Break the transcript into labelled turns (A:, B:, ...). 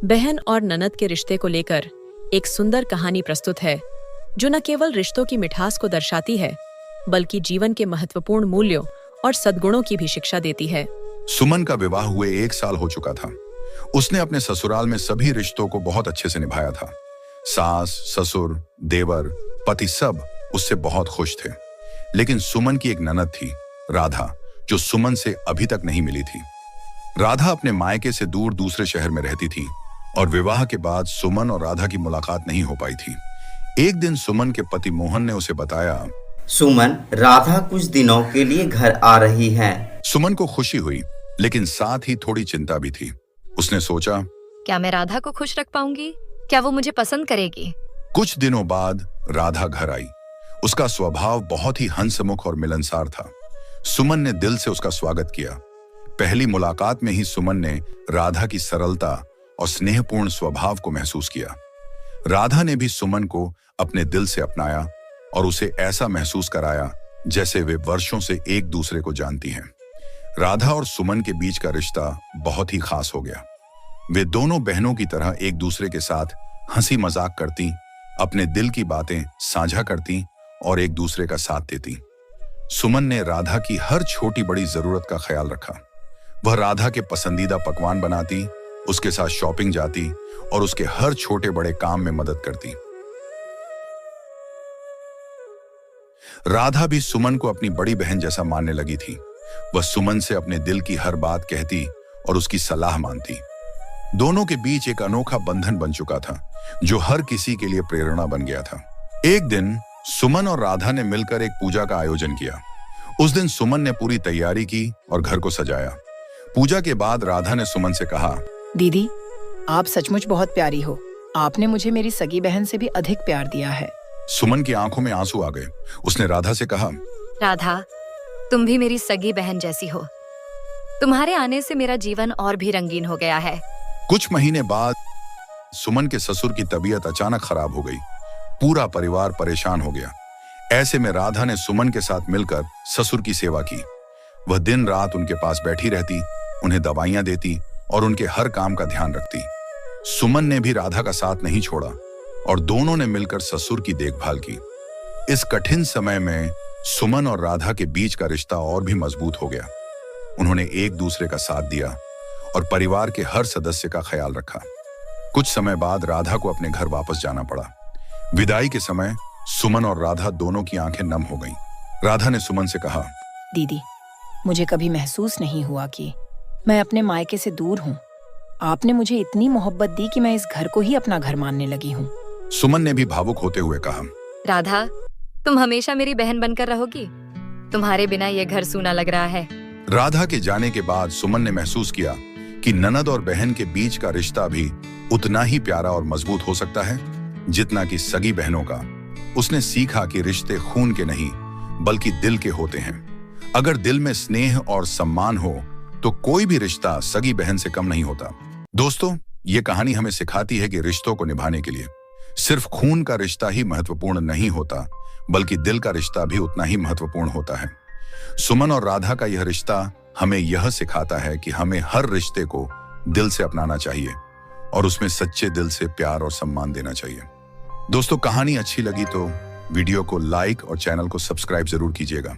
A: बहन और ननद के रिश्ते को लेकर एक सुंदर कहानी प्रस्तुत है जो न केवल रिश्तों की मिठास को दर्शाती है बल्कि जीवन के महत्वपूर्ण मूल्यों और सद्गुणों की भी शिक्षा देती है।
B: सुमन का विवाह हुए 1 साल हो चुका था। उसने अपने ससुराल में सभी रिश्तों को बहुत अच्छे से निभाया था। सास, ससुर, देवर, पति सब उससे बहुत खुश थे। लेकिन सुमन की एक ननद थी, राधा, जो सुमन से अभी तक नहीं मिली थी। राधा अपने मायके से दूर दूसरे शहर में रहती थी और विवाह के बाद सुमन और राधा की मुलाकात नहीं हो पाई थी। एक दिन सुमन के पति मोहन ने उसे बताया,
C: सुमन, राधा कुछ दिनों के लिए घर आ रही है।
B: सुमन को खुशी हुई, लेकिन साथ ही थोड़ी चिंता भी थी। उसने सोचा,
D: क्या मैं राधा को खुश रख पाऊंगी? क्या वो मुझे पसंद करेगी?
B: कुछ दिनों बाद राधा घर आई। उसका स्वभाव बहुत ही हंसमुख और मिलनसार था। सुमन ने दिल से उसका स्वागत किया। पहली मुलाकात में ही सुमन ने राधा की सरलता और स्नेहपूर्ण स्वभाव को महसूस किया। राधा ने भी सुमन को अपने दिल से अपनाया और उसे ऐसा महसूस कराया जैसे वे वर्षों से एक दूसरे को जानती हैं। राधा और सुमन के बीच का रिश्ता बहुत ही खास हो गया। वे दोनों बहनों की तरह एक दूसरे के साथ हंसी मजाक करती, अपने दिल की बातें साझा करती और एक दूसरे का साथ देती। सुमन ने राधा की हर छोटी बड़ी जरूरत का ख्याल रखा। वह राधा के पसंदीदा पकवान बनाती, उसके साथ शॉपिंग जाती और उसके हर छोटे बड़े काम में मदद करती। राधा भी सुमन को अपनी बड़ी बहन जैसा मानने लगी थी। वह सुमन से अपने दिल की हर बात कहती और उसकी सलाह मानती। दोनों के बीच एक अनोखा बंधन बन चुका था जो हर किसी के लिए प्रेरणा बन गया था। एक दिन सुमन और राधा ने मिलकर एक पूजा का आयोजन किया। उस दिन सुमन ने पूरी तैयारी की और घर को सजाया। पूजा के बाद राधा ने सुमन से कहा,
E: दीदी, आप सचमुच बहुत प्यारी हो। आपने मुझे मेरी सगी बहन से भी अधिक प्यार दिया है।
B: सुमन की आंखों में आंसू आ गए। उसने राधा से कहा,
D: राधा, तुम भी मेरी सगी बहन जैसी हो। तुम्हारे आने से मेरा जीवन और भी रंगीन हो गया है।
B: कुछ महीने बाद सुमन के ससुर की तबीयत अचानक खराब हो गई। पूरा परिवार परेशान हो गया। ऐसे में राधा ने सुमन के साथ मिलकर ससुर की सेवा की। वह दिन रात उनके पास बैठी रहती, उन्हें दवाइयां देती और उनके हर काम का ध्यान रखती। सुमन ने भी राधा का साथ नहीं छोड़ा और दोनों ने मिलकर ससुर की देखभाल की। इस कठिन समय में सुमन और राधा के बीच का रिश्ता और भी मजबूत हो गया। उन्होंने एक दूसरे का साथ दिया और परिवार के हर सदस्य का ख्याल रखा। कुछ समय बाद राधा को अपने घर वापस जाना पड़ा। विदाई के समय सुमन और राधा दोनों की आंखें नम हो गईं। राधा ने सुमन से कहा,
E: दीदी, मुझे कभी महसूस नहीं हुआ कि मैं अपने मायके से दूर हूँ। आपने मुझे इतनी मोहब्बत दी कि मैं इस घर को ही अपना घर मानने लगी हूँ।
B: सुमन ने भी भावुक होते हुए कहा,
D: राधा, तुम हमेशा मेरी बहन बनकर रहोगी। तुम्हारे बिना ये घर सूना लग रहा है।
B: राधा के जाने के बाद सुमन ने महसूस किया कि ननद और बहन के बीच का रिश्ता भी उतना ही प्यारा और मजबूत हो सकता है जितना कि सगी बहनों का। उसने सीखा कि रिश्ते खून के नहीं बल्कि दिल के होते हैं। अगर दिल में स्नेह और सम्मान हो तो कोई भी रिश्ता सगी बहन से कम नहीं होता। दोस्तों, ये कहानी हमें सिखाती है कि रिश्तों को निभाने के लिए सिर्फ खून का रिश्ता ही महत्वपूर्ण नहीं होता बल्कि दिल का रिश्ता भी उतना ही महत्वपूर्ण होता है। सुमन और राधा का यह रिश्ता हमें यह सिखाता है कि हमें हर रिश्ते को दिल से अपनाना चाहिए और उसमें सच्चे दिल से प्यार और सम्मान देना चाहिए। दोस्तों, कहानी अच्छी लगी तो वीडियो को लाइक और चैनल को सब्सक्राइब जरूर कीजिएगा।